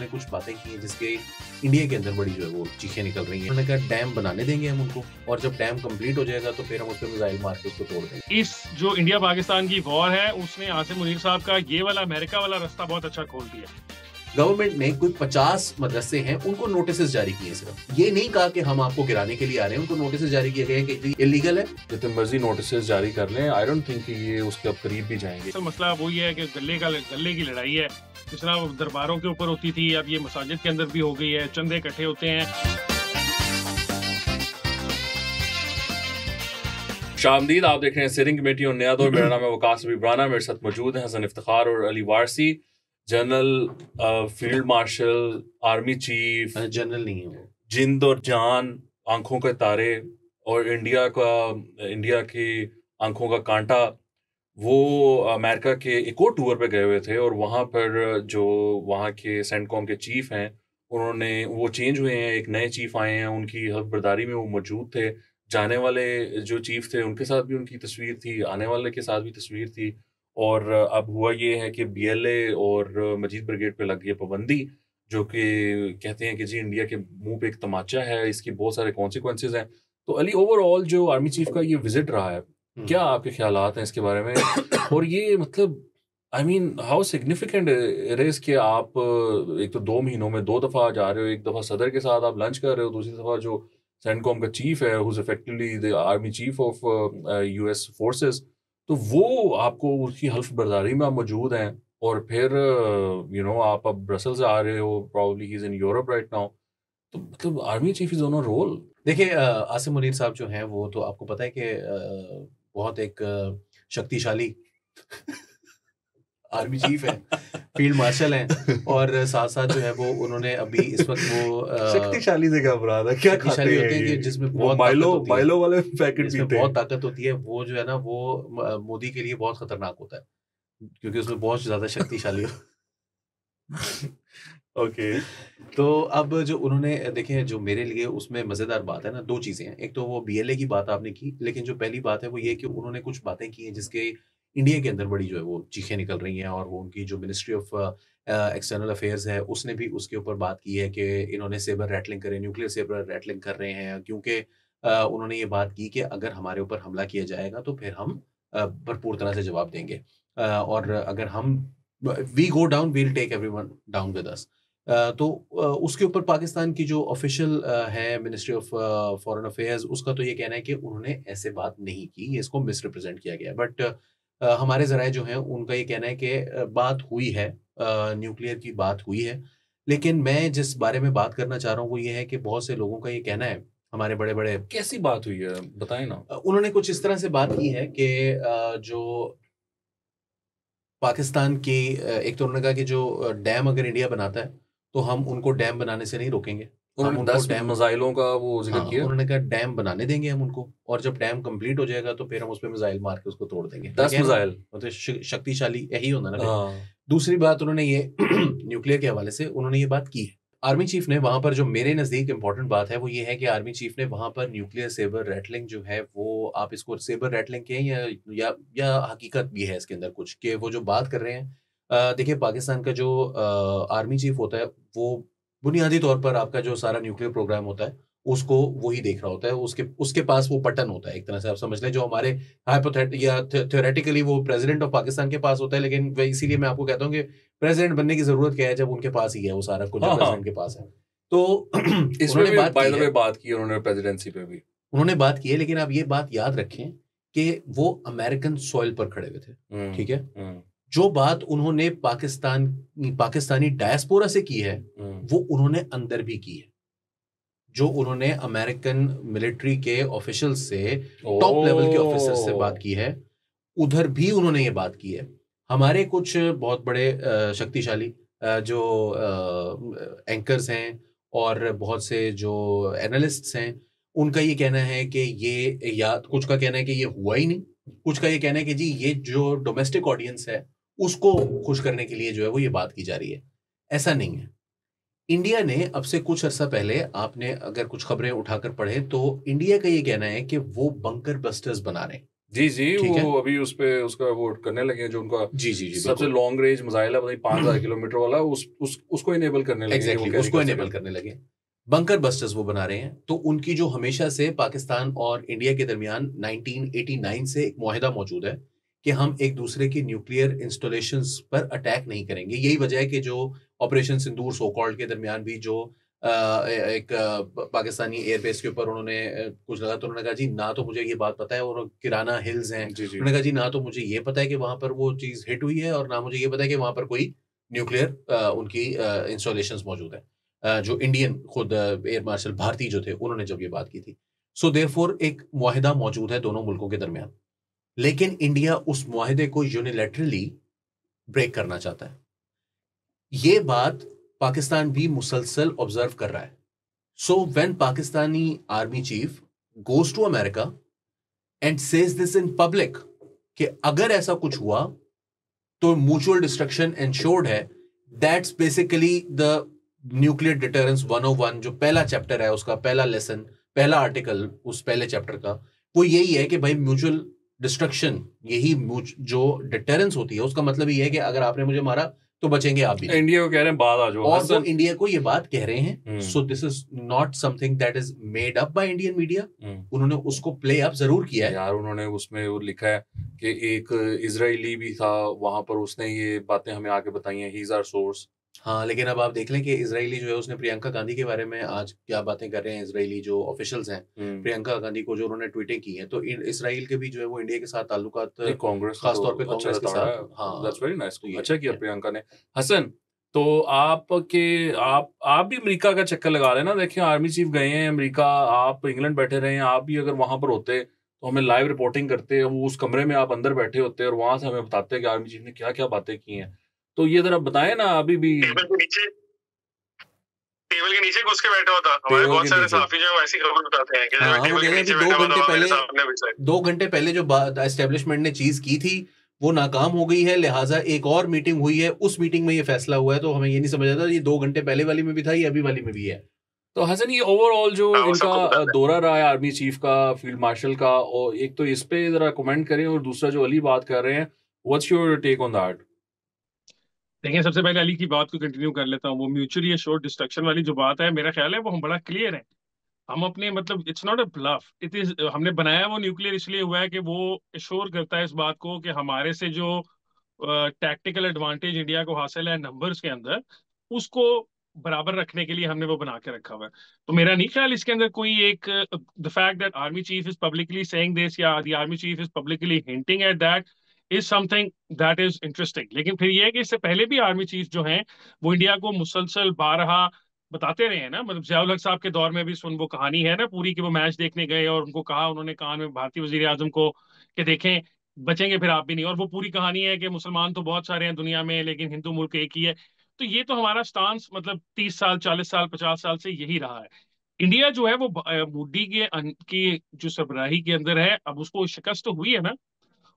कुछ बातें की हैं जिसके इंडिया के अंदर बड़ी जो है वो चीखें निकल रही हैं। उन्होंने कहा डैम बनाने देंगे हम उनको, और जब डैम कंप्लीट हो जाएगा तो फिर हम उस पर मिसाइल मार के उसको तोड़ देंगे। इस जो इंडिया पाकिस्तान की वॉर है उसने आसिम मुनीर साहब का ये वाला अमेरिका वाला रास्ता बहुत अच्छा खोल दिया। गवर्नमेंट ने कोई 50 मदरसे हैं उनको नोटिस जारी किए, सिर्फ ये नहीं कहा कि हम आपको गिराने के लिए आ रहे हैं, उनको नोटिस जारी किए गए हैं कि इलीगल है। जितने मर्जी नोटिस जारी कर लें, आई डोंट थिंक कि ये उसके अब करीब भी जाएंगे। तो मसला वही है कि गले की लड़ाई है, जिस तरह दरबारों के ऊपर होती थी अब ये मसाजिद के अंदर भी हो गई है, चंदे इकट्ठे होते हैं। शामदीद, आप देख रहे हैं सिरिंग कमेटी और नया दौर। मेरा नाम है वकास बिब्राना, मेरे साथ मौजूद हैं हसन इफ्तिखार और Ali Warsi, general, field marshal, army chief. General नहीं है वो, जिंद और जान, आंखों के तारे और इंडिया की आंखों का कांटा। वो अमेरिका के एक और टूर पे गए हुए थे और वहाँ पर जो वहाँ के सेंटकॉम के चीफ हैं वो चेंज हुए हैं, एक नए चीफ आए हैं, उनकी हल्फ बर्दारी में वो मौजूद थे। जाने वाले जो चीफ थे उनके साथ भी उनकी तस्वीर थी, आने वाले के साथ भी तस्वीर थी। और अब हुआ ये है कि BLA और मजीद ब्रिगेड पे लग गई पाबंदी, जो कि कहते हैं कि जी इंडिया के मुंह पे एक तमाचा है, इसकी बहुत सारे कॉन्सिक्वेंसेज हैं। तो अली, ओवरऑल जो आर्मी चीफ का ये विजिट रहा है, क्या आपके ख्यालात हैं इसके बारे में? और ये मतलब I mean how significant it is कि आप एक तो 2 महीनों में 2 दफा जा रहे हो, एक दफा सदर के साथ आप लंच कर रहे हो, दूसरी दफा जो सेंटकॉम का चीफ है who is effectively the army chief of US forces, तो वो आपको उसकी हल्फ बर्दारी में आप मौजूद हैं। और फिर आप अब ब्रसल्स आ रहे हो, probably he is in Europe right now. तो मतलब army chief is on a roll. देखिए आसिम मुनीर साहब जो हैं वो तो आपको पता है कि बहुत एक शक्तिशाली आर्मी चीफ है, फील्ड मार्शल हैं, और साथ साथ जो है वो उन्होंने अभी इस वक्त वो शक्तिशाली से क्या बुरा था, क्या शक्तिशाली होते हैं कि जिसमें बहुत माइलो वाले पैकेट जिसमें बहुत ताकत होती है, वो जो है ना वो मोदी के लिए बहुत खतरनाक होता है क्योंकि उसमें बहुत ज्यादा शक्तिशाली ओके। तो अब जो उन्होंने देखे, जो मेरे लिए उसमें मजेदार बात है ना, 2 चीजें हैं। एक तो वो BLA की बात आपने की, लेकिन जो पहली बात है वो ये कि उन्होंने कुछ बातें की हैं जिसके इंडिया के अंदर बड़ी जो है वो चीखें निकल रही हैं, और वो उनकी जो मिनिस्ट्री ऑफ एक्सटर्नल अफेयर्स है उसने भी उसके ऊपर बात की है कि इन्होंने सेबर रैटलिंग करे, न्यूक्लियर सेबर रैटलिंग कर रहे हैं, क्योंकि उन्होंने ये बात की कि अगर हमारे ऊपर हमला किया जाएगा तो फिर हम भरपूर तरह से जवाब देंगे, और अगर हम we go down we'll take everyone down with us. तो उसके ऊपर पाकिस्तान की जो ऑफिशियल है मिनिस्ट्री ऑफ फॉरेन अफेयर्स, उसका तो ये कहना है कि उन्होंने ऐसे बात नहीं की, इसको मिसरिप्रेजेंट किया गया। बट हमारे ज़राए जो हैं उनका ये कहना है कि बात हुई है, न्यूक्लियर की बात हुई है। लेकिन मैं जिस बारे में बात करना चाह रहा हूँ वो ये है कि बहुत से लोगों का ये कहना है, हमारे बड़े बड़े, कैसी बात हुई है बताएं ना। उन्होंने कुछ इस तरह से बात की है कि जो पाकिस्तान की एक तो उन्होंने कहा कि जो डैम अगर इंडिया बनाता है तो हम उनको डैम बनाने से नहीं रोकेंगे, हम उन्होंने उनको 10 डैम मिसाइलों का वो जिक्र हाँ, किया। उन्होंने कहा डैम बनाने देंगे हम उनको, और जब डैम कंप्लीट हो जाएगा तो फिर हम उस पे मिसाइल मार के उसको तोड़ देंगे। 10 मिसाइल, मतलब शक्तिशाली यही होता ना फिर। हाँ। दूसरी बात उन्होंने ये न्यूक्लियर के हवाले से उन्होंने ये बात की है। आर्मी चीफ ने वहां पर, जो मेरे नजदीक इंपॉर्टेंट बात है वो ये है कि आर्मी चीफ ने वहां पर न्यूक्लियर सेबर रैटलिंग जो है, वो आप इसको सेबर रैटलिंग कहें या हकीकत भी है इसके अंदर कुछ, कि वो जो बात कर रहे हैं, देखिए पाकिस्तान का जो आर्मी चीफ होता है वो बुनियादी तौर पर आपका जो सारा न्यूक्लियर प्रोग्राम होता है उसको वही देख रहा होता है, उसके पास वो बटन होता है, एक तरह से आप समझ लें, जो हमारे थ्योरेटिकली वो प्रेसिडेंट ऑफ पाकिस्तान के पास होता है, लेकिन इसीलिए मैं आपको कहता हूँ कि प्रेसिडेंट बनने की जरूरत क्या है जब उनके पास ही है वो सारा कुछ, जो प्रेसिडेंट के पास है। तो इसमें भी बाय द वे बात की उन्होंने प्रेसिडेंसी पे भी उन्होंने बात की है, लेकिन आप ये बात याद रखें कि वो अमेरिकन सॉइल पर खड़े हुए थे, ठीक है। जो बात उन्होंने पाकिस्तानी डायस्पोरा से की है वो उन्होंने अंदर भी की है, जो उन्होंने अमेरिकन मिलिट्री के ऑफिशियल से, टॉप लेवल के ऑफिसर से बात की है, उधर भी उन्होंने ये बात की है। हमारे कुछ बहुत बड़े शक्तिशाली जो एंकर्स हैं और बहुत से जो एनालिस्ट्स हैं, उनका ये कहना है कि ये, या कुछ का कहना है कि ये हुआ ही नहीं, कुछ का ये कहना है कि जी ये जो डोमेस्टिक ऑडियंस है उसको खुश करने के लिए जो है वो ये बात की जा रही है। ऐसा नहीं है। इंडिया ने अब से कुछ अर्सा पहले, आपने अगर कुछ खबरें उठाकर पढ़े तो इंडिया का ये कहना है कि वो बंकर बस्टर्स बना रहे हैं। जी जी, ठीक है। वो अभी उस पे उसका वो करने लगे हैं, जो उनका जी जी जी, सबसे बिल्कुल। लॉन्ग रेंज मिसाइल है, पता नहीं 5,000 किलोमीटर वाला, उसको इनेबल करने लगे कि वो एग्जैक्टली, कैरी उसको कर इनेबल सकें। करने लगे। बंकर बस्टर्स वो बना रहे हैं। तो उनकी जो हमेशा से पाकिस्तान और इंडिया के दरमियान 1989 से एक मुआहदा मौजूद है कि हम एक दूसरे की न्यूक्लियर इंस्टॉलेशंस पर अटैक नहीं करेंगे। यही वजह है कि जो ऑपरेशन सिंदूर सो कॉल्ड के दरमियान भी जो एक पाकिस्तानी एयरबेस के ऊपर उन्होंने कुछ लगा, तो उन्होंने कहा जी ना तो मुझे ये बात पता है, और किराना हिल्स हैं, जी जी। उन्होंने कहा जी ना तो मुझे ये पता है कि वहां पर वो चीज हिट हुई है, और ना मुझे ये पता है कि वहां पर कोई न्यूक्लियर उनकी इंस्टॉलेशंस मौजूद है। जो इंडियन खुद एयर मार्शल भारती जो थे, उन्होंने जब ये बात की थी। सो देयरफॉर एक मुआहिदा मौजूद है दोनों मुल्कों के दरमियान, लेकिन इंडिया उस मुआहिदे को यूनिलैटरली ब्रेक करना चाहता है। ये बात पाकिस्तान भी मुसलसल ऑब्जर्व कर रहा है। So when Pakistani army chief goes to America and says this in public कि अगर ऐसा कुछ हुआ तो म्यूचुअल डिस्ट्रक्शन एंश्योर्ड है, that's basically the nuclear deterrence 101, जो पहला चैप्टर है उसका पहला लेसन, पहला आर्टिकल उस पहले चैप्टर का, वो यही है कि भाई म्यूचुअल डिस्ट्रक्शन, यही जो डिटरेंस होती है, उसका मतलब ये है कि अगर आपने मुझे मारा तो बचेंगे आप भी नहीं। इंडिया को कह रहे हैं बाद आ जाओ और वो हसन। इंडिया को ये बात कह रहे हैं। So this is not something that is made up by Indian media. उन्होंने उसको प्ले अप जरूर किया है यार, उन्होंने उसमें वो लिखा है कि एक इजरायली भी था वहां पर, उसने ये बातें हमें आके बताई हैं, ही इज आवर सोर्स। हाँ, लेकिन अब आप देख लें कि इजरायली जो है उसने प्रियंका गांधी के बारे में आज क्या बातें कर रहे हैं इजरायली जो ऑफिशियल्स हैं, प्रियंका गांधी को जो उन्होंने ट्वीटें की हैं, तो इसराइल के भी जो है वो इंडिया के साथ ताल्लुकात कांग्रेस खास तौर पे तो अच्छा कांग्रेस के रहता साथ। है। हाँ, दैट्स वेरी नाइस, तो ये अच्छा किया है। प्रियंका ने। हसन, तो आप भी अमेरिका का चक्कर लगा लेना। देखिए, आर्मी चीफ गए हैं अमेरिका, आप इंग्लैंड बैठे रहे हैं, आप भी अगर वहां पर होते तो हमें लाइव रिपोर्टिंग करते, वो उस कमरे में आप अंदर बैठे होते और वहां से हमें बताते कि आर्मी चीफ ने क्या क्या बातें की हैं। तो ये जरा बताएं ना। अभी भी टेबल के नीचे घुस के बैठा होता। हमारे टेबल बहुत के सारे नीचे। सहाफी जो है ऐसी खबर बताते हैं कि जो हाँ, वो टेबल कह के रहे हैं नीचे अभी बैठा 2 हुआ था घंटे मेरे पहले, सामने बिछा। 2 घंटे पहले जो एस्टेब्लिशमेंट ने चीज की थी वो नाकाम हो गई है, लिहाजा एक और मीटिंग हुई है, उस मीटिंग में ये फैसला हुआ है। तो हमें ये नहीं समझ आता ये 2 घंटे पहले वाली में भी था, ये अभी वाली में भी है। तो हसन, ये ओवरऑल जो हाँ, वो इनका सबको बताते हैं। दौरा रहा है आर्मी चीफ का, फील्ड मार्शल का, और एक तो इस पे जरा कमेंट करें, और दूसरा जो अली बात कर रहे हैं, what's your take on that? देखिए, सबसे पहले अली की बात को कंटिन्यू कर लेता हूँ। वो म्यूचुअली एश्योर्ड डिस्ट्रक्शन वाली जो बात है, मेरा ख्याल है वो हम बड़ा क्लियर है। हम अपने मतलब it's not a bluff, it is, हमने बनाया वो न्यूक्लियर इसलिए हुआ है कि वो एश्योर करता है इस बात को कि हमारे से जो टैक्टिकल एडवांटेज इंडिया को हासिल है नंबर्स के अंदर, उसको बराबर रखने के लिए हमने वो बना के रखा हुआ है। तो मेरा नहीं ख्याल इसके अंदर कोई एक, the fact that army chief is publicly saying this या the army chief is publicly hinting at that is something that is interesting. लेकिन फिर ये है कि इससे पहले भी आर्मी चीफ जो हैं वो इंडिया को मुसलसल बारहा बताते रहे हैं ना। मतलब जियाउल हक साहब के दौर में भी सुन वो कहानी है ना पूरी, कि वो मैच देखने गए और उनको कहा, उन्होंने कान में भारतीय वजीर आजम को कि देखें बचेंगे फिर आप भी नहीं। और वो पूरी कहानी है कि मुसलमान तो बहुत सारे हैं दुनिया में लेकिन हिंदू मुल्क एक ही है। तो ये तो हमारा स्टांस मतलब 30 साल 40 साल 50 साल से यही रहा है। इंडिया जो है वो मोदी की जो सरबराही के अंदर है, अब उसको शिकस्त तो हुई है ना,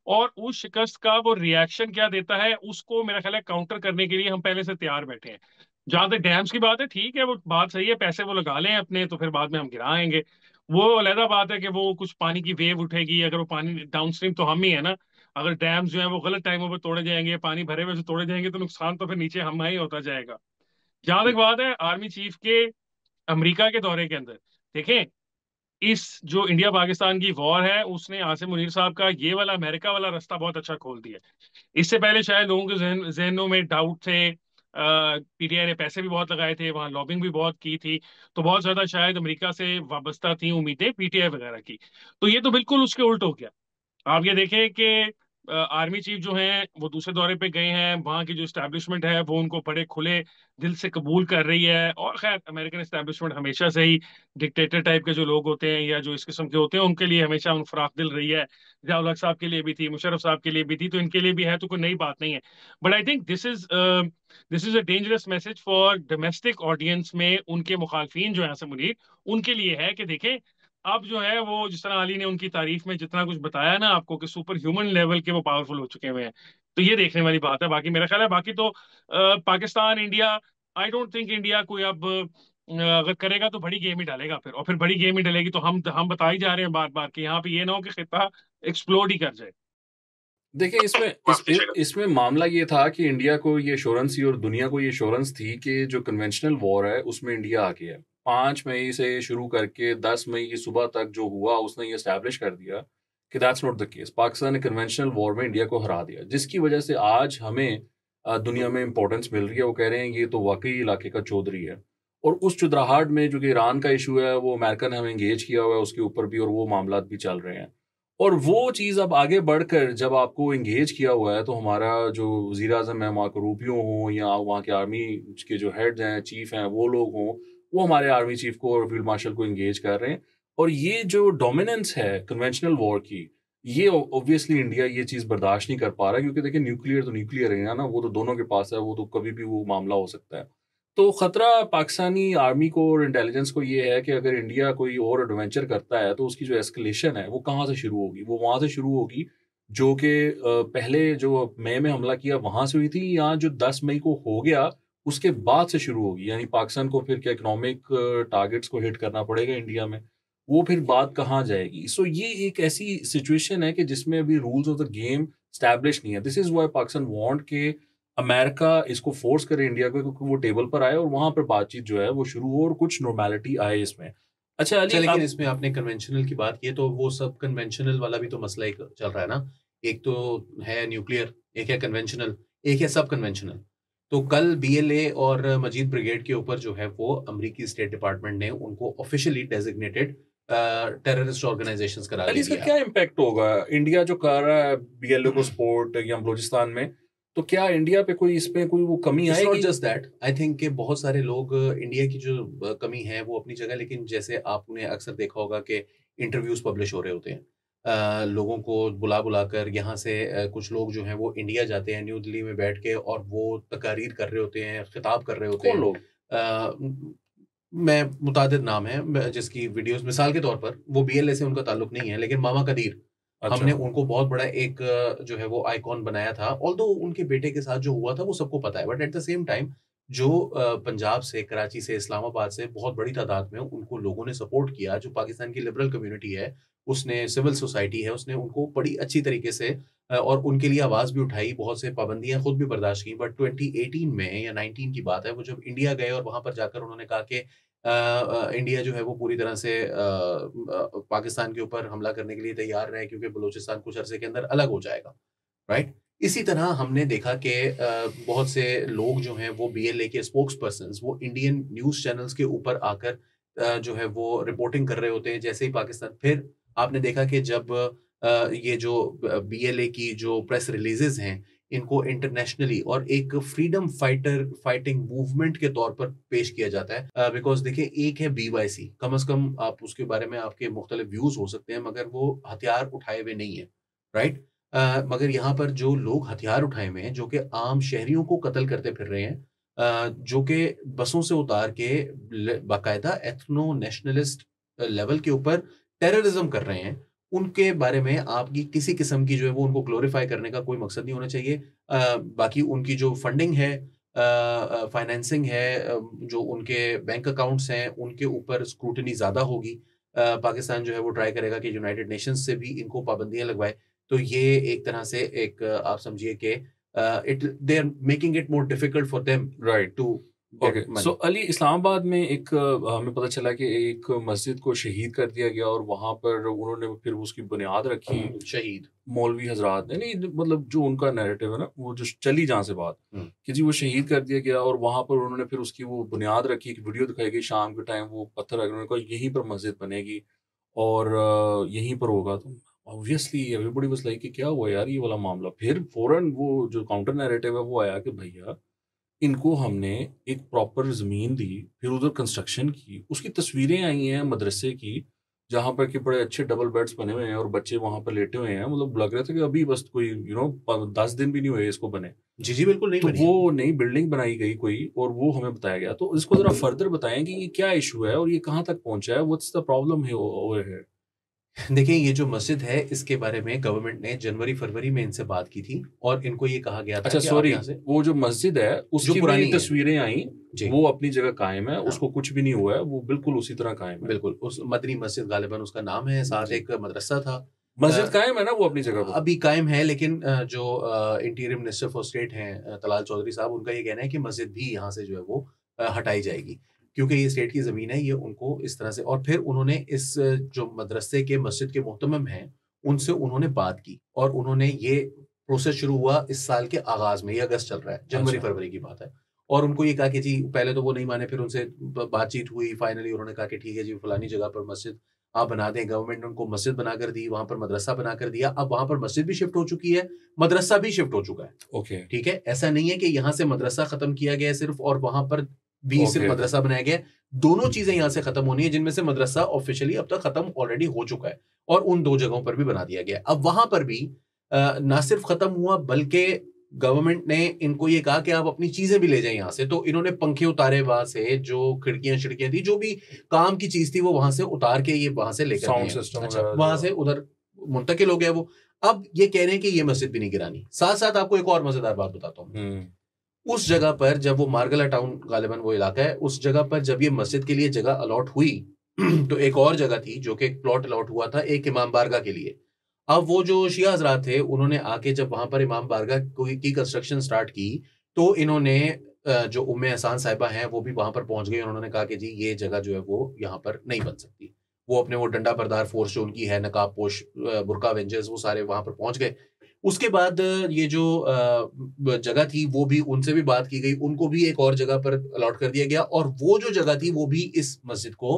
और उस शिकस्त का वो रिएक्शन क्या देता है उसको मेरा ख्याल है काउंटर करने के लिए हम पहले से तैयार बैठे हैं। जहां तक डैम्स की बात है, ठीक है, वो बात सही है, पैसे वो लगा लें अपने तो फिर बाद में हम गिराएंगे। वो अलहदा बात है कि वो कुछ पानी की वेव उठेगी, अगर वो पानी डाउनस्ट्रीम तो हम ही है ना। अगर डैम्स जो है वो गलत टाइमों पर तोड़े जाएंगे, पानी भरे हुए से तोड़े जाएंगे, तो नुकसान तो फिर नीचे हम ही होता जाएगा। जहां तक बात है आर्मी चीफ के अमेरिका के दौरे के अंदर, देखें, इस जो इंडिया पाकिस्तान की वॉर है उसने आसिम मुनीर साहब का ये वाला अमेरिका वाला रास्ता बहुत अच्छा खोल दिया। इससे पहले शायद लोगों के जहनों में डाउट थे, पीटीआई ने पैसे भी बहुत लगाए थे, वहां लॉबिंग भी बहुत की थी, तो बहुत ज्यादा शायद अमेरिका से वाबस्ता थी उम्मीदें पीटीआई वगैरह की। तो ये तो बिल्कुल उसके उल्ट हो गया। आप ये देखें कि आर्मी चीफ जो हैं वो दूसरे दौरे पे गए हैं, वहाँ की जो एस्टैब्लिशमेंट है वो उनको बड़े खुले दिल से कबूल कर रही है। और खैर अमेरिकन एस्टैब्लिशमेंट हमेशा से ही डिक्टेटर टाइप के जो लोग होते हैं या जो इस किस्म के होते हैं उनके लिए हमेशा मुफराक दिल रही है। जियाउल हक साहब के लिए भी थी, मुशर्रफ साहब के लिए भी थी, तो इनके लिए भी है, तो कोई नई बात नहीं है। But I think this is a dangerous message for domestic audience में उनके मुखालफिन जो है आसिम मुनीर, उनके लिए है कि देखें अब जो है वो जिस तरह अली ने उनकी तारीफ में जितना कुछ बताया ना आपको कि सुपर ह्यूमन लेवल के वो पावरफुल हो चुके हुए हैं, तो ये देखने वाली बात है। बाकी मेरा ख्याल है बाकी तो Pakistan India, I don't think India कोई अब अगर करेगा तो बड़ी गेम ही डालेगा फिर, और फिर बड़ी गेम ही डलेगी तो हम बता ही जा रहे हैं बार बार कि यहाँ पे ये ना हो कि खिता एक्सप्लोड ही कर जाए। देखिए इसमें मामला ये था कि इंडिया को ये एश्योरेंस थी और दुनिया को ये एश्योरेंस थी कि जो कन्वेंशनल वॉर है उसमें इंडिया आगे है। 5 मई से शुरू करके 10 मई की सुबह तक जो हुआ उसने ये एस्टैब्लिश कर दिया कि that's not the case. Pakistan ने कन्वेंशनल वॉर में इंडिया को हरा दिया, जिसकी वजह से आज हमें दुनिया में इंपॉर्टेंस मिल रही है। वो कह रहे हैं ये तो वाकई इलाके का चौधरी है। और उस चुदराहट में जो कि ईरान का इशू है वो अमेरिका ने हमें एंगेज किया हुआ है उसके ऊपर भी, और वो मामला भी चल रहे हैं। और वो चीज़ अब आगे बढ़कर जब आपको एंगेज किया हुआ है तो हमारा जो वज़ीर-ए-आज़म है मार्को रूबियो हों या वहाँ के आर्मी के जो हेड्स हैं, चीफ हैं, वो लोग हों, वो हमारे आर्मी चीफ को और फील्ड मार्शल को एंगेज कर रहे हैं। और ये जो डोमिनेंस है कन्वेंशनल वॉर की, ये ऑब्वियसली इंडिया ये चीज़ बर्दाश्त नहीं कर पा रहा है, क्योंकि देखिए न्यूक्लियर तो न्यूक्लियर है ना, वो तो दोनों के पास है, वो तो कभी भी वो मामला हो सकता है। तो खतरा पाकिस्तानी आर्मी को और इंटेलिजेंस को ये है कि अगर इंडिया कोई और एडवेंचर करता है तो उसकी जो एस्केलेशन है वो कहाँ से शुरू होगी? वो वहाँ से शुरू होगी जो कि पहले जो मई में हमला किया वहाँ से हुई थी, या जो 10 मई को हो गया उसके बाद से शुरू होगी। यानी पाकिस्तान को फिर क्या इकोनॉमिक टारगेट्स को हिट करना पड़ेगा इंडिया में, वो फिर बात कहाँ जाएगी? सो ये एक ऐसी सिचुएशन है कि जिसमें अभी rules of the game establish नहीं है। This is why Pakistan want के अमेरिका इसको फोर्स करे इंडिया को, क्योंकि वो टेबल पर आए और वहां पर बातचीत जो है वो शुरू हो और कुछ नॉर्मेलिटी आए इसमें। अच्छा अच्छा, अली, लेकिन इसमें आपने कन्वेंशनल की बात की है, तो वो सब कन्वेंशनल वाला भी तो मसला एक चल रहा है ना। एक तो है न्यूक्लियर, एक है कन्वेंशनल, एक है सब कन्वेंशनल। तो कल बीएलए और मजीद ब्रिगेड के ऊपर जो है वो अमेरिकी स्टेट डिपार्टमेंट ने उनको ऑफिशियली डेजिग्नेटेड टेररिस्ट ऑर्गेनाइजेशंस करार अली दे इसका दिया। क्या इम्पैक्ट होगा? इंडिया जो कर रहा है बीएलओ को सपोर्ट या बलूचिस्तान में, तो क्या इंडिया पे कोई इसमें कोई वो कमी इट्स नॉट आएगी? जस्ट दैट, आई थिंक कि बहुत सारे लोग इंडिया की जो कमी है वो अपनी जगह, लेकिन जैसे आपने अक्सर देखा होगा कि इंटरव्यूज पब्लिश हो रहे होते हैं, लोगों को बुला बुलाकर यहाँ से कुछ लोग जो हैं वो इंडिया जाते हैं न्यू दिल्ली में बैठ के, और वो तकारीर कर रहे होते हैं, खिताब कर रहे होते कौन हैं। लोग? मैं मुतादिद नाम है जिसकी वीडियोस, मिसाल के तौर पर वो बीएलए से उनका ताल्लुक नहीं है, लेकिन मामा कदीर, अच्छा, हमने उनको बहुत बड़ा एक जो है वो आइकॉन बनाया था। ऑल्दो उनके बेटे के साथ जो हुआ था वो सबको पता है, but at the same time जो पंजाब से, कराची से, इस्लामाबाद से बहुत बड़ी तादाद में उनको लोगों ने सपोर्ट किया। जो पाकिस्तान की लिबरल कम्युनिटी है, उसने, सिविल सोसाइटी है, उसने उनको बड़ी अच्छी तरीके से और उनके लिए आवाज़ भी उठाई, बहुत से पाबंदियाँ खुद भी बर्दाश्त की। बट 2018 में या 19 की बात है, वो जब इंडिया गए और वहाँ पर जाकर उन्होंने कहा कि इंडिया जो है वो पूरी तरह से पाकिस्तान के ऊपर हमला करने के लिए तैयार रहे, क्योंकि बलूचिस्तान कुछ अरसे के अंदर अलग हो जाएगा, राइट? इसी तरह हमने देखा कि बहुत से लोग जो हैं वो बीएलए के स्पोक्स पर्सन्स वो इंडियन न्यूज़ चैनल्स के ऊपर आकर जो है वो रिपोर्टिंग कर रहे होते हैं जैसे ही पाकिस्तान। फिर आपने देखा कि जब ये जो बीएलए की जो प्रेस रिलीजेस हैं, इनको इंटरनेशनली और एक फ्रीडम फाइटिंग मूवमेंट के तौर पर पेश किया जाता है, बिकॉज देखिए, एक है बीवाईसी, कम से कम आप उसके बारे में आपके मुख्तलिफ व्यूज हो सकते हैं, मगर वो हथियार उठाए हुए नहीं है, राइट? मगर यहाँ पर जो लोग हथियार उठाए हुए हैं, जो कि आम शहरियों को कत्ल करते फिर रहे हैं, जो कि बसों से उतार के बाकायदा एथनो नेशनलिस्ट लेवल के ऊपर टेररिज्म कर रहे हैं, उनके बारे में आपकी किसी किस्म की जो है वो उनको ग्लोरीफाई करने का कोई मकसद नहीं होना चाहिए। बाकी उनकी जो फंडिंग है, फाइनेंसिंग है, जो उनके बैंक अकाउंट्स हैं, उनके ऊपर स्क्रूटनी ज़्यादा होगी। पाकिस्तान जो है वो ट्राई करेगा कि यूनाइटेड नेशंस से भी इनको पाबंदियाँ लगवाए। तो ये एक तरह से एक आप समझिए कि they are making it more difficult for them right, to okay. Get so money. Ali, Islamabad में एक हमें पता चला कि एक मस्जिद को शहीद कर दिया गया और वहां पर उन्होंने फिर उसकी बुनियाद रखी शहीद मौलवी हजरात ने। नहीं, मतलब जो उनका नैरेटिव है ना, वो जो चली जहाँ से बात कि जी वो शहीद कर दिया गया और वहां पर उन्होंने फिर उसकी वो बुनियाद रखी, एक वीडियो दिखाई गई शाम के टाइम, वो पत्थर रख, उन्होंने कहा यहीं पर मस्जिद बनेगी और यहीं पर होगा। तो ऑब्वियसली एवरीबॉडी वाज लाइक कि क्या हुआ यार ये वाला मामला। फिर फौरन वो जो काउंटर नैरेटिव है वो आया कि भैया इनको हमने एक प्रॉपर ज़मीन दी, फिर उधर कंस्ट्रक्शन की, उसकी तस्वीरें आई हैं मदरसे की, जहाँ पर कि बड़े अच्छे डबल बेड्स बने हुए हैं और बच्चे वहाँ पर लेटे हुए हैं। मतलब लग रहा था कि अभी बस कोई 10 दिन भी नहीं हुए इसको बने। जी जी बिल्कुल नहीं तो बनी है। वो नई बिल्डिंग बनाई गई कोई और वो हमें बताया गया। तो इसको ज़रा फर्दर बताएं कि ये क्या इशू है और ये कहाँ तक पहुँचा है, व्हाट्स द प्रॉब्लम है ओवर हियर? देखिए, ये जो मस्जिद है इसके बारे में गवर्नमेंट ने जनवरी-फरवरी में इनसे बात की थी और इनको ये कहा गया था अच्छा कि आप सॉरी, यहाँ से वो जो मस्जिद है जो उसकी पुरानी भी है। तस्वीरें आई, जी, वो अपनी जगह कायम है, हाँ, उसको कुछ भी नहीं हुआ है, वो बिल्कुल उसी तरह कायम है। बिल्कुल, उस मदनी मस्जिद गालिबन उसका नाम है, साथ जी। एक मदरसा था। मस्जिद अ, कायम है ना वो अपनी जगह पर? अभी कायम है लेकिन जो इंटीरियर मिनिस्टर फॉर स्टेट हैं तलाल चौधरी साहब, उनका ये कहना है कि मस्जिद भी यहाँ से जो है वो हटाई जाएगी। क्योंकि ये स्टेट की ज़मीन है, ये उनको इस तरह से और फिर उन्होंने इस जो मदरसे के मस्जिद के मुहतमिम हैं, उनसे उन्होंने बात की और उन्होंने ये प्रोसेस शुरू हुआ इस साल के आगाज़ में, ये अगस्त चल रहा है, अच्छा। जनवरी-फरवरी की बात है। और उनको ये कहा कि जी पहले तो वो नहीं माने, फिर उनसे बातचीत हुई, फाइनली उन्होंने कहा कि ठीक है जी, फलानी जगह पर मस्जिद आप बना दें। गवर्नमेंट ने उनको मस्जिद बनाकर दी, वहाँ पर मदरसा बनाकर दिया। अब वहाँ पर मस्जिद भी शिफ्ट हो चुकी है, मदरसा भी शिफ्ट हो चुका है। ओके, ठीक है? ऐसा नहीं है कि यहाँ से मदरसा खत्म किया गया है सिर्फ और वहाँ पर भी सिर्फ ओके। मदरसा बनाया गया है। दोनों चीज़ें यहाँ से खत्म होनी है, जिनमें से मदरसा ऑफ़िशियली अब तक खत्म ऑलरेडी हो चुका है और उन 2 जगहों पर भी बना दिया गया है। अब वहाँ पर भी ना सिर्फ खत्म हुआ बल्कि गवर्नमेंट ने इनको ये कहा कि आप अपनी चीज़ें भी ले जाएँ यहाँ से। तो इन्होंने पंखे उतारे वहाँ से, जो खिड़कियाँ-शिड़कियाँ थी, जो भी काम की चीज़ थी वो वहाँ से उतार के ये वहाँ से लेकर साउंड गए हैं। सिस्टम अच्छा, वगैरह वहाँ जो से उधर मुंतकिल हो गया वो। अब ये कह रहे हैं कि ये मस्जिद भी नहीं गिरानी। साथ-साथ आपको एक और मज़ेदार बात बताता हूँ। हुँ, उस जगह पर जब वो मार्गला टाउन गालिबन वो इलाका है, उस जगह पर जब ये मस्जिद के लिए जगह अलॉट हुई, तो एक और जगह थी जो कि एक प्लॉट अलॉट हुआ था एक इमाम बारगाह के लिए। अब वो जो शिया हज़रात थे, उन्होंने आके जब वहाँ पर इमाम बारगाह कोई की कंस्ट्रक्शन स्टार्ट की, तो इन्होंने जो उम्मे एहसान साहिबा हैं, वो भी वहाँ पर पहुँच गई। उन्होंने कहा कि जी, ये जगह जो है वो यहाँ पर नहीं बन सकती। वो अपने वो डंडा बरदार फ़ोर्स जो उनकी है, नकाबपोश बुर्का अवेंजर्स, वो सारे वहाँ पर पहुँच गए। उसके बाद ये जो जगह थी वो भी उनसे भी बात की गई, उनको भी एक और जगह पर अलॉट कर दिया गया और वो जो जगह थी वो भी इस मस्जिद को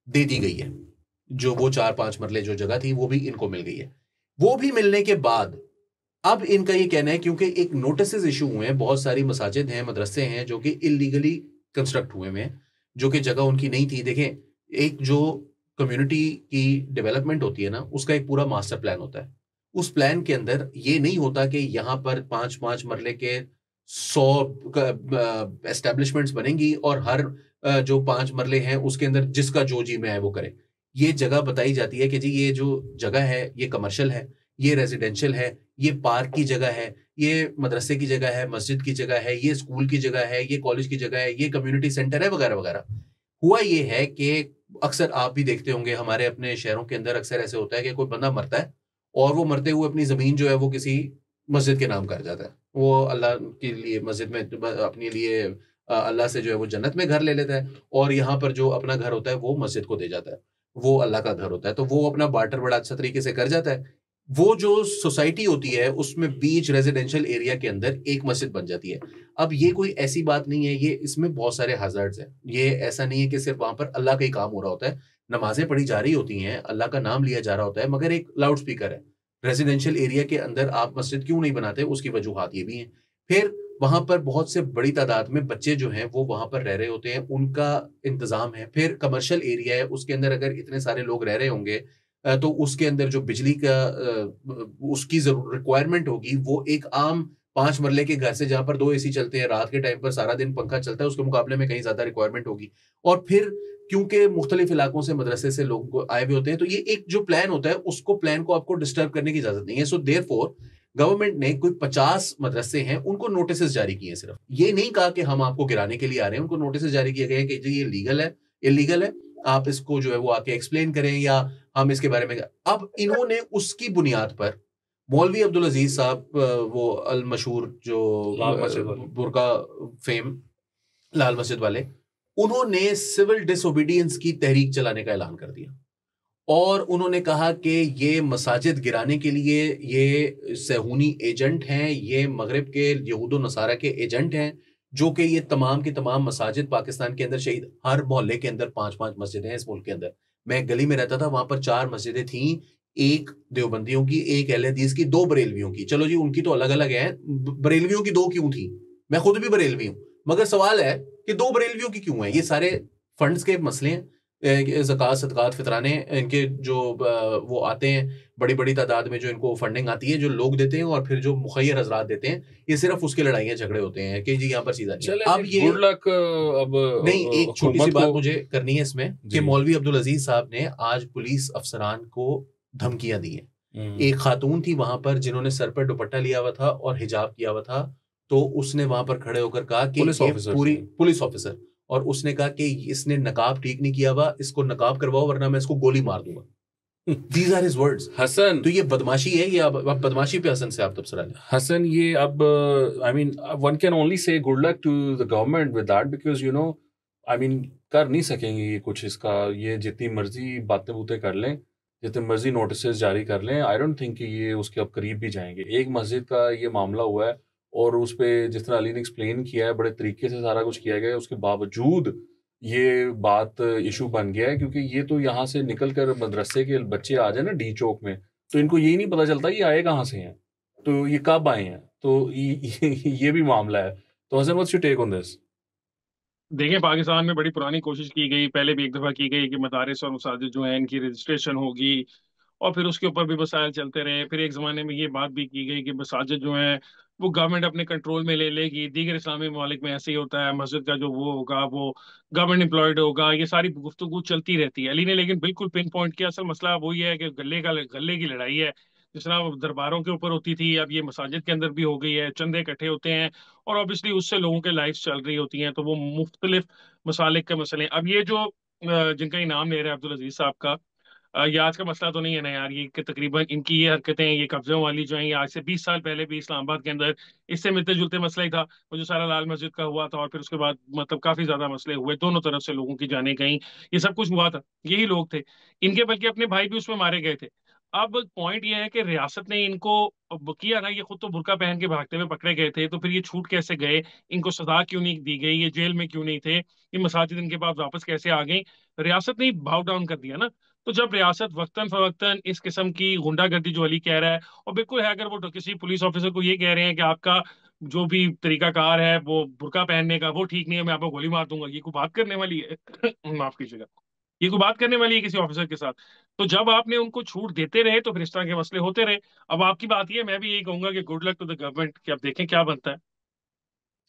दे दी गई है। जो वो 4-5 मरले जो जगह थी वो भी इनको मिल गई है। वो भी मिलने के बाद अब इनका ये कहना है क्योंकि एक नोटिसेस इश्यू हुए हैं, बहुत सारी मसाजिद हैं, मदरसे हैं जो कि इल्लीगली कंस्ट्रक्ट हुए हुए हैं, जो कि जगह उनकी नहीं थी। देखें, एक जो कम्युनिटी की डेवलपमेंट होती है ना, उसका एक पूरा मास्टर प्लान होता है। उस प्लान के अंदर ये नहीं होता कि यहाँ पर 5-5 मरले के 100 एस्टेब्लिशमेंट्स बनेंगी और हर जो 5 मरले हैं उसके अंदर जिसका जो जी में है वो करे। ये जगह बताई जाती है कि जी ये जो जगह है ये कमर्शियल है, ये रेजिडेंशियल है, ये पार्क की जगह है, ये मदरसे की जगह है, मस्जिद की जगह है, ये स्कूल की जगह है, ये कॉलेज की जगह है, ये कम्युनिटी सेंटर है वगैरह वगैरह। हुआ ये है कि अक्सर आप भी देखते होंगे हमारे अपने शहरों के अंदर अक्सर ऐसे होता है कि कोई बंदा मरता है और वो मरते हुए अपनी ज़मीन जो है वो किसी मस्जिद के नाम कर जाता है। वो अल्लाह के लिए मस्जिद में अपने लिए अल्लाह से जो है वो जन्नत में घर ले लेता है और यहाँ पर जो अपना घर होता है वो मस्जिद को दे जाता है। वो अल्लाह का घर होता है। तो वो अपना बार्टर बड़ा अच्छा तरीके से कर जाता है। वो जो सोसाइटी होती है उसमें बीच रेज़िडेंशियल एरिया के अंदर एक मस्जिद बन जाती है। अब ये कोई ऐसी बात नहीं है, ये इसमें बहुत सारे हज़ार्ड्स हैं। ये ऐसा नहीं है कि सिर्फ़ वहाँ पर अल्लाह का ही काम हो रहा होता है। नमाज़ें पढ़ी जा रही होती हैं, अल्लाह का नाम लिया जा रहा होता है, मगर एक लाउड स्पीकर है। रेज़िडेंशियल एरिया के अंदर आप मस्जिद क्यों नहीं बनाते, उसकी वजूहात ये भी हैं। फिर वहाँ पर बहुत से बड़ी तादाद में बच्चे जो हैं, वो वहाँ पर रह रहे होते हैं, उनका इंतज़ाम है। फिर कमर्शियल एरिया है, उसके अंदर अगर इतने सारे लोग रह रहे होंगे तो उसके अंदर जो बिजली का उसकी रिक्वायरमेंट होगी, वो एक आम 5 मरले के घर से जहाँ पर 2 एसी चलते हैं, रात के टाइम पर सारा दिन पंखा चलता है, उसके मुकाबले में कहीं ज़्यादा रिक्वायरमेंट होगी। और फिर क्योंकि मुख्तलिफ इलाकों से मदरसे से लोग आए हुए होते हैं, तो ये एक जो प्लान होता है, उसको प्लान को आपको डिस्टर्ब करने की इजाज़त नहीं है। सो देयरफॉर गवर्नमेंट ने कोई 50 मदरसे हैं, उनको नोटिसेस जारी किए हैं सिर्फ। ये नहीं कहा कि हम आपको गिराने के लिए आ रहे हैं, उनको नोटिसेस जारी किए गए हैं कि जी ये लीगल है, इल्लीगल है, आप इसको जो है वो आके एक्सप्लेन करें या हम इसके बारे में। अब इन्होंने उसकी बुनियाद पर मौलवी अब्दुल अजीज साहब वो अल मशहूर जो लाल मस्जिद वाले। बुर्का फेम लाल मस्जिद वाले, उन्होंने सिविल डिसोबीडियंस की तहरीक चलाने का ऐलान कर दिया और उन्होंने कहा कि ये मसाजिद गिराने के लिए ये सहूनी एजेंट हैं, ये मगरिब के यहूद नसारा के एजेंट हैं, जो कि ये तमाम की तमाम मसाजिद पाकिस्तान के अंदर शहीद हर मोहल्ले के अंदर 5-5 मस्जिदें हैं इस मुल्क के अंदर। मैं एक गली में रहता था, वहाँ पर 4 मस्जिदें थीं, 1 देवबंदियों की, 1 अहले हदीस की, 2 बरेलवियों की। चलो जी उनकी तो अलग-अलग है, बरेलवियों की 2 क्यों थी? मैं खुद भी बरेलवी हूँ, मगर सवाल है कि 2 बरेलवियों की क्यों है? ये सारे फंड्स के मसले हैं। ज़कात सदक़ात फितराने इनके जो वो आते हैं बड़ी बड़ी तादाद में, जो इनको फंडिंग आती है, जो लोग देते हैं और फिर जो मुखय्यर हजरात देते हैं, ये सिर्फ उसकी लड़ाइयाँ झगड़े होते हैं कि जी यहाँ पर चीज़ आ नहीं है। चले अब जी, ये गुड लक। अब नहीं, एक छोटी सी हुकूमत बात को। मुझे करनी है इसमें कि जी। मौलवी अब्दुल अजीज साहब ने आज पुलिस अफसरान को धमकियां दी हैं। एक खातून थी वहां पर जिन्होंने सर पर दुपट्टा लिया हुआ था और हिजाब किया हुआ था, तो उसने वहां पर खड़े होकर कहा कि पुलिस ये ऑफिसर पूरी से। पुलिस ऑफिसर, और उसने कहा कि इसने नकाब ठीक नहीं किया हुआ, इसको नकाब करवाओ वरना मैं इसको गोली मार दूंगा। These are his words. Hasan, तो ये बदमाशी है, ये अब बदमाशी पे हसन से आप तबसरा लें। हसन, ये अब I mean one can only say good luck to the government with that, because you know I mean कर नहीं सकेंगे ये कुछ इसका। ये जितनी मर्जी बातें बूतें कर लें, जितनी मर्जी नोटिस जारी कर लें, आई डोंट थिंक कि ये उसके अब करीब भी जाएंगे। एक मस्जिद का ये मामला हुआ है और उस पर जिस तरह अली ने एक्सप्लेन किया है, बड़े तरीके से सारा कुछ किया गया है, उसके बावजूद ये बात इशू बन गया है। क्योंकि ये तो यहाँ से निकल कर मदरसे के बच्चे आ जाए ना डी चौक में, तो इनको यही नहीं पता चलता ये आए कहाँ से हैं, तो ये कब आए हैं, तो ये भी मामला है। तो Hassan, what's your take on this? देखिए, पाकिस्तान में बड़ी पुरानी कोशिश की गई, पहले भी एक दफा की गई कि मदारिस और मसाजिद जो हैं इनकी रजिस्ट्रेशन होगी, और फिर उसके ऊपर भी मसाइल चलते रहे। फिर एक ज़माने में ये बात भी की गई कि मसाजिद जो हैं वो गवर्नमेंट अपने कंट्रोल में ले लेगी। दीगर इस्लामी ममालिक में ऐसे ही होता है, मस्जिद का जो वो होगा वो गवर्नमेंट एम्प्लॉयड होगा। ये सारी गुफ्तगू चलती रहती है। अली ने लेकिन बिल्कुल पिन पॉइंट किया, असल मसला वही है कि गले की लड़ाई है। जिस तरह वो दरबारों के ऊपर होती थी, अब ये मसाजिद के अंदर भी हो गई है। चंदे इकट्ठे होते हैं और ऑब्वियसली उससे लोगों के लाइफ चल रही होती हैं, तो वो मुख्तलिफ मसालिक के मसले हैं। अब ये जो जिनका इनाम ले रहे हैं अब्दुल अजीज साहब का, ये आज का मसला तो नहीं है ना यार। ये कि तकरीबन इनकी ये हरकतें, ये कब्जों वाली जो हैं, ये आज से 20 साल पहले भी इस्लामाबाद के अंदर इससे मिलते जुलते मसला ही था। वो जो सारा लाल मस्जिद का हुआ था, और फिर उसके बाद मतलब काफी ज्यादा मसले हुए, दोनों तरफ से लोगों की जानें गई। ये सब कुछ हुआ था, यही लोग थे इनके, बल्कि अपने भाई भी उसमें मारे गए थे। अब पॉइंट ये है कि रियासत ने इनको किया ना, ये खुद तो बुर्का पहन के भागते हुए पकड़े गए थे, तो फिर ये छूट कैसे गए? इनको सजा क्यों नहीं दी गई? ये जेल में क्यों नहीं थे? ये मसाजिद इनके पास वापस कैसे आ गई? रियासत ने ही भाव डाउन कर दिया ना। तो जब रियासत वक्तन फवक्तन इस किस्म की गुंडागर्दी जो अली कह रहा है, और बिल्कुल है, अगर वो किसी पुलिस ऑफिसर को ये कह रहे हैं कि आपका जो भी तरीकाकार है वो बुर्का पहनने का वो ठीक नहीं है, मैं आपको गोली मार दूंगा, ये कोई बात करने वाली है? माफ कीजिएगा, ये कोई बात करने वाली है किसी ऑफिसर के साथ? तो जब आपने उनको छूट देते रहे तो फिर इस तरह के मसले होते रहे। अब आपकी बात ये, मैं भी यही कहूंगा कि good luck to the government, कि अब देखें क्या बनता है।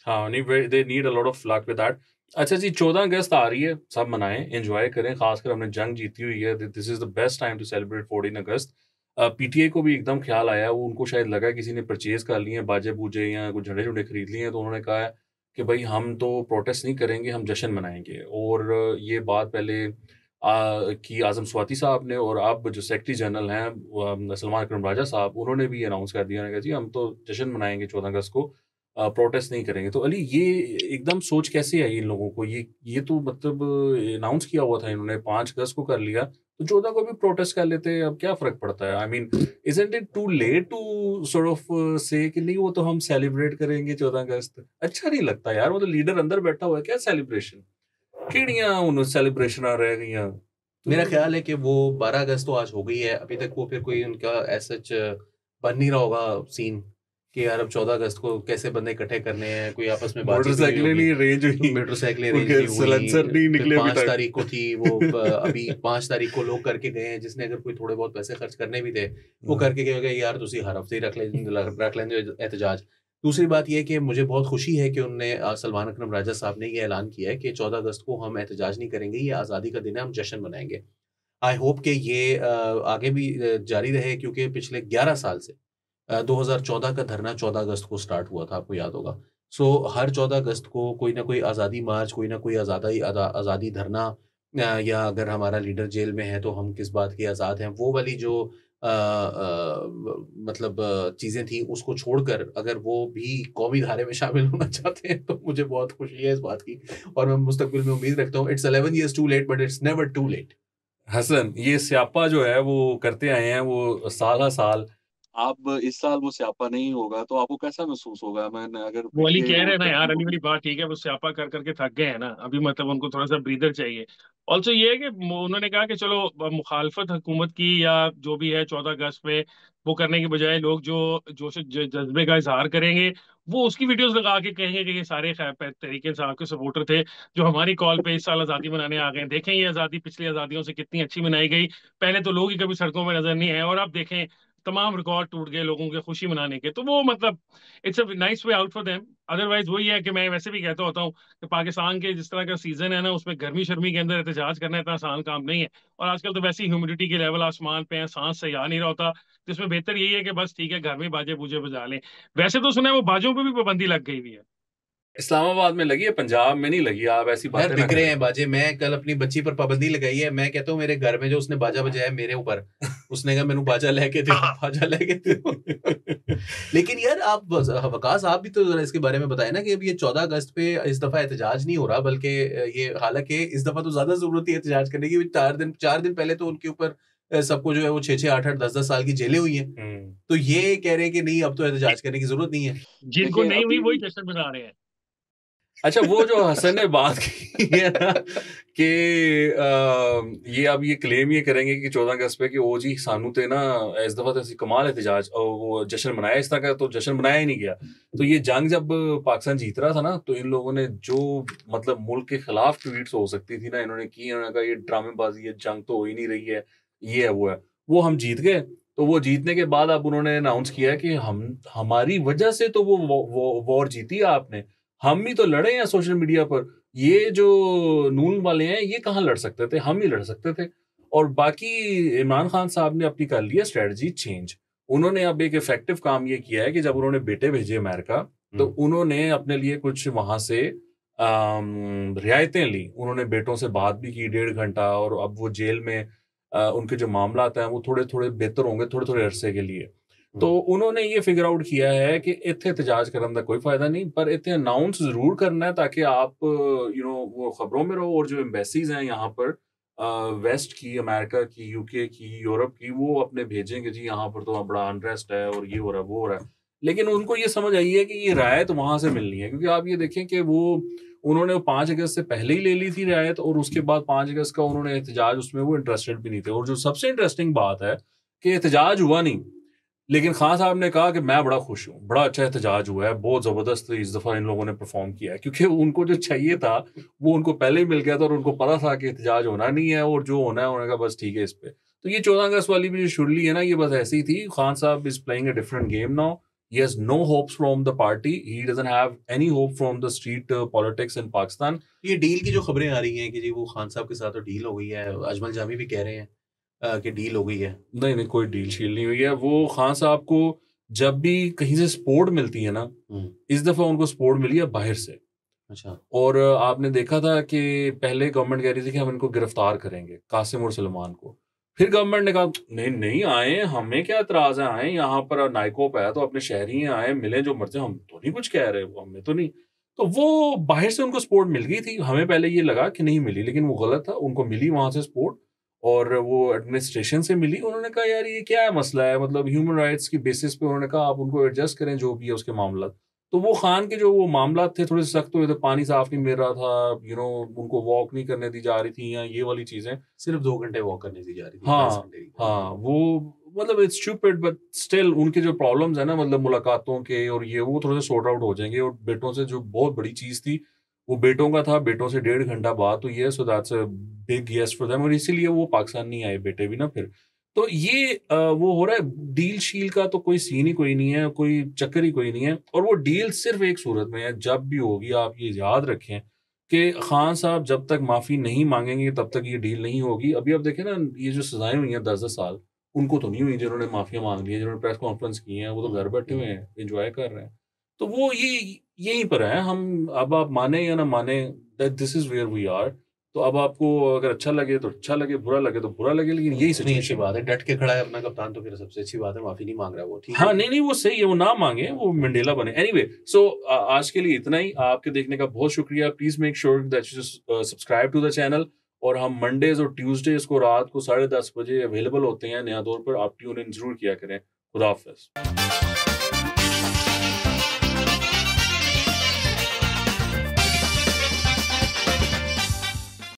हाँ, नहीं, they need a lot of luck with that. अच्छा जी, 14 अगस्त आ रही है, सब मनाएं, एंजॉय करें। खासकर हमने जंग जीती हुई है, this is the best time to celebrate 14 August. PTI को भी एकदम ख्याल आया, वो उनको शायद लगा किसी ने परचेज कर लिए हैं बाजे बूजे या कुछ झंडे झुंडे खरीद लिए हैं, तो उन्होंने कहा है कि भाई हम तो प्रोटेस्ट नहीं करेंगे, हम जश्न मनाएंगे। और ये बात पहले की आजम स्वाति साहब ने, और अब जो सेक्रेटरी जनरल हैं सलमान अकरम राजा साहब, उन्होंने भी अनाउंस कर दिया, उन्होंने कहा जी हम तो जश्न मनाएंगे 14 अगस्त को, प्रोटेस्ट नहीं करेंगे। तो अली, ये एकदम सोच कैसे आई इन लोगों को? ये तो मतलब अनाउंस किया हुआ था इन्होंने, 5 अगस्त को कर लिया, तो 14 को भी प्रोटेस्ट कर लेते, अब क्या फर्क पड़ता है? I mean, isn't it too late to sort of say कि नहीं वो तो हम सेलिब्रेट करेंगे 14 अगस्त? अच्छा नहीं लगता यार, वो तो लीडर अंदर बैठा हुआ है, क्या सेलिब्रेशन? किड़ियां उन सेलिब्रेशन आ रह गई। मेरा तो ख्याल है कि वो 12 अगस्त तो आज हो गई है, अभी तक वो फिर कोई उनका ऐसा बन नहीं रहा होगा सीन कि यार अब 14 अगस्त को कैसे बंदे इकट्ठे करने हैं, कोई आपस में बातचीत नहीं हुई मोटरसाइकिलें होगी। नहीं रेंज हुई, मोटरसाइकिलें रेंज उनके नहीं हुई, सलेंसर नहीं फिर निकले अभी 5 तक। तारीख को थी वो अभी 5 तारीख को लोग करके गए हैं, जिसने अगर कोई थोड़े बहुत पैसे खर्च करने भी थे वो करके गए यार तुसी हर हफ्ते ही रख लेंगे एहतजाज। दूसरी बात यह है कि मुझे बहुत खुशी है कि उनने सलमान अकरम राजा साहब ने ये ऐलान किया है कि 14 अगस्त को हम एहतजाज नहीं करेंगे, ये आज़ादी का दिन है, हम जश्न मनाएंगे। आई होप कि ये आगे भी जारी रहे, क्योंकि पिछले 11 साल से 2014 का धरना 14 अगस्त को स्टार्ट हुआ था, आपको याद होगा। सो हर 14 अगस्त को कोई ना कोई आज़ादी मार्च, कोई ना कोई आज़ादी धरना, या अगर हमारा लीडर जेल में है तो हम किस बात के आज़ाद हैं, वो वाली जो मतलब चीज़ें थी उसको छोड़कर अगर वो भी कौमी धारे में शामिल होना चाहते हैं तो मुझे बहुत खुशी है इस बात की, और मैं मुस्तकबिल में उम्मीद रखता हूँ। It's 11 years too late but it's never too late. Hassan, ये स्यापा जो है वो करते आए हैं वो साल हर साल। अब इस साल वो स्यापा नहीं होगा तो आपको कैसा महसूस होगा? मैंने अगर वो अली पीटीआई कह रहे रोड हैं ना करती यार, अली होगी। वाली बात ठीक है, वो स्यापा कर करके थक गए हैं ना अभी, मतलब उनको थोड़ा सा ब्रीदर चाहिए। ऑल्सो ये है कि उन्होंने कहा कि चलो मुखालफत हुकूमत की या जो भी है 14 अगस्त पे, वो करने के बजाय लोग जो जोश जज्बे का इजहार करेंगे वो उसकी वीडियोस लगा के कहेंगे कि ये सारे तहरीक इंसाफ के सपोर्टर थे जो हमारी कॉल पे इस साल आज़ादी मनाने आ गए। देखें ये आज़ादी पिछली आज़ादियों से कितनी अच्छी मनाई गई, पहले तो लोग ही कभी सड़कों में नजर नहीं आए और अब देखें तमाम रिकॉर्ड टूट गए लोगों के खुशी मनाने के। तो वो मतलब it's a nice way out for them. Otherwise वही है कि मैं वैसे भी कहता होता हूँ कि पाकिस्तान के जिस तरह का सीजन है ना, उसमें गर्मी शर्मी के अंदर एहतजाज करना इतना आसान काम नहीं है। और आजकल तो वैसे ही ह्यूमिडिटी के लेवल आसमान पे है, सांस सही आ नहीं रहा होता। तो इसमें बेहतर यही है कि बस ठीक है घर में बाजे बूजे बजा लें। वैसे तो सुना है वो बाजों पे भी पाबंदी लग गई हुई है। इस्लामाबाद में लगी है, पंजाब में नहीं लगी। आप ऐसी यार बातें ना बिक रहे करें। हैं बाजे। मैं कल अपनी बच्ची पर पाबंदी लगाई है। मैं कहता हूँ मेरे घर में जो उसने बाजा बजाया मेरे ऊपर, उसने कहा मैंने बाजा लेके दे, बाजा लेके दे। लेकिन यार आप वकास आप भी तो जरा इसके बारे में बताएं ना कि अब ये 14 अगस्त पे इस दफा एहतजाज नहीं हो रहा, बल्कि ये हालांकि इस दफा तो ज्यादा जरूरत है एहतजाज करने की। 4 दिन पहले तो उनके ऊपर सबको जो है वो 6-6, 8-8, 10-10 साल की जेलें हुई हैं। तो ये कह रहे हैं कि नहीं अब तो एहतजाज करने की जरूरत नहीं है। जिनको देखिए नहीं हुई अभी वही जश्न मना रहे हैं। अच्छा, वो जो हसन ने बात की है ना कि ये अब ये क्लेम ये करेंगे कि 14 अगस्त पे कि ओ जी सानू ते ना इस दफा तो कमाल एहतजाज और वो जश्न मनाया, इस तरह का तो जश्न मनाया ही नहीं गया। तो ये जंग जब पाकिस्तान जीत रहा था ना, तो इन लोगों ने जो मतलब मुल्क के खिलाफ ट्वीट्स हो सकती थी ना, इन्होंने की। इन्होंने कहा ये ड्रामेबाजी है, जंग तो हो ही नहीं रही है, ये है वो है। वो हम जीत गए। तो वो जीतने के बाद अब उन्होंने अनाउंस किया कि हमारी वजह से तो वो वॉर जीती है आपने, हम ही तो लड़े हैं सोशल मीडिया पर। ये जो नून वाले हैं ये कहाँ लड़ सकते थे, हम ही लड़ सकते थे। और बाकी इमरान खान साहब ने अपनी कर लिया स्ट्रेटजी चेंज। उन्होंने अब एक इफेक्टिव काम ये किया है कि जब उन्होंने बेटे भेजे अमेरिका, तो उन्होंने अपने लिए कुछ वहां से रियायतें ली। उन्होंने बेटों से बात भी की 1.5 घंटा, और अब वो जेल में उनके जो मामला हैं वो थोड़े थोड़े बेहतर होंगे, थोड़े थोड़े अरसे के लिए। तो उन्होंने ये फिगर आउट किया है कि इत्थे एहतजाज करने का कोई फायदा नहीं, पर इत्थे अनाउंस जरूर करना है ताकि आप वो खबरों में रहो। और जो एम्बेसीज हैं यहाँ पर वेस्ट की, अमेरिका की, यूके की, यूरोप की, वो अपने भेजेंगे जी यहाँ पर तो बड़ा अनरेस्ट है और ये हो रहा है वो हो रहा है। लेकिन उनको ये समझ आई है कि ये रायत वहां से मिलनी है, क्योंकि आप ये देखें कि वो उन्होंने 5 अगस्त से पहले ही ले ली थी रायत, और उसके बाद 5 अगस्त का उन्होंने एहतजाज, उसमें वो इंटरेस्टेड भी नहीं थे। और जो सबसे इंटरेस्टिंग बात है कि एहतजाज हुआ नहीं, लेकिन खान साहब ने कहा कि मैं बड़ा खुश हूँ, बड़ा अच्छा एहतजाज हुआ है, बहुत ज़बरदस्त इस दफ़ा इन लोगों ने परफॉर्म किया है। क्योंकि उनको जो चाहिए था वो उनको पहले ही मिल गया था, और उनको पता था कि एहतजाज होना नहीं है, और जो होना है उन्होंने कहा बस ठीक है इस पे। तो ये 14 अगस्त वाली भी जो शुरली है ना, ये बस ऐसी थी। खान साहब is playing a different game now. He has no hopes from the party. He doesn't have any hope from the street politics in Pakistan. ये डील की जो खबरें आ रही हैं कि जी वो खान साहब के साथ तो डील हो गई है, अजमल जामी भी कह रहे हैं कि डील हो गई है। नहीं नहीं, कोई डील शील नहीं हुई है। वो खान साहब को जब भी कहीं से सपोर्ट मिलती है ना, इस दफा उनको सपोर्ट मिली है बाहर से। अच्छा। और आपने देखा था कि पहले गवर्नमेंट कह रही थी कि हम इनको गिरफ्तार करेंगे, कासिम और सलमान को। फिर गवर्नमेंट ने कहा नहीं नहीं, आए, हमें क्या एतराज है, आए यहाँ पर नाइकोप है तो अपने शहरी हैं, आए मिले जो मर्जी, हम तो नहीं कुछ कह रहे, हमें तो नहीं। तो वो बाहर से उनको सपोर्ट मिल गई थी। हमें पहले ये लगा कि नहीं मिली, लेकिन वो गलत था, उनको मिली वहां से सपोर्ट, और वो एडमिनिस्ट्रेशन से मिली। उन्होंने कहा यार ये क्या है मसला है, मतलब ह्यूमन राइट्स की बेसिस पे उन्होंने कहा आप उनको एडजस्ट करें जो भी है उसके मामला। तो वो खान के जो वो मामला थे थोड़े सख्त हुए थे, पानी साफ नहीं मिल रहा था, उनको वॉक नहीं करने दी जा रही थी, या ये वाली चीजें। सिर्फ 2 घंटे वॉक करने दी जा रही थी, 10 हाँ घंटे की। हाँ, वो मतलब इट्स स्टूपिड, बट स्टिल उनके जो प्रॉब्लम्स है ना, मतलब मुलाकातों के और ये, वो थोड़े से सॉर्ट आउट हो जाएंगे। और बेटों से जो बहुत बड़ी चीज थी वो बेटों का था, बेटों से 1.5 घंटा बात हुई है, so that's a big yes for them, और इसीलिए वो पाकिस्तान नहीं आए बेटे भी ना फिर। तो ये वो हो रहा है, डील शील का तो कोई सीन ही कोई नहीं है, कोई चक्कर ही कोई नहीं है। और वो डील सिर्फ एक सूरत में है, जब भी होगी आप ये याद रखें कि खान साहब जब तक माफी नहीं मांगेंगे तब तक ये डील नहीं होगी। अभी आप देखें ना, ये जो सजाएं हुई हैं 10-10 साल, उनको तो नहीं हुई जिन्होंने माफिया मांग ली है, जिन्होंने प्रेस कॉन्फ्रेंस की है, वो तो घर बैठे हुए हैं, एंजॉय कर रहे हैं। तो वो ये यहीं पर है। हम अब आप माने या ना माने, that this is where we are. तो अब आपको अगर अच्छा लगे तो अच्छा लगे, बुरा लगे तो बुरा लगे, लेकिन यही नहीं, अच्छी सिचुएशन बात है, डट के खड़ा है अपना कप्तान, तो फिर सबसे अच्छी बात है, माफी नहीं मांग रहा वो, ठीक है। हाँ, नहीं नहीं, वो सही है, वो ना मांगे, वो मंडेला बने। एनीवे, सो आज के लिए इतना ही। आपके देखने का बहुत शुक्रिया। Please make sure that you subscribe to the channel. और हम मंडेज और ट्यूसडेज को रात को 10:30 बजे अवेलेबल होते हैं नया दौर पर। आप ट्यून इन जरूर किया करें। खुदा हाफिज।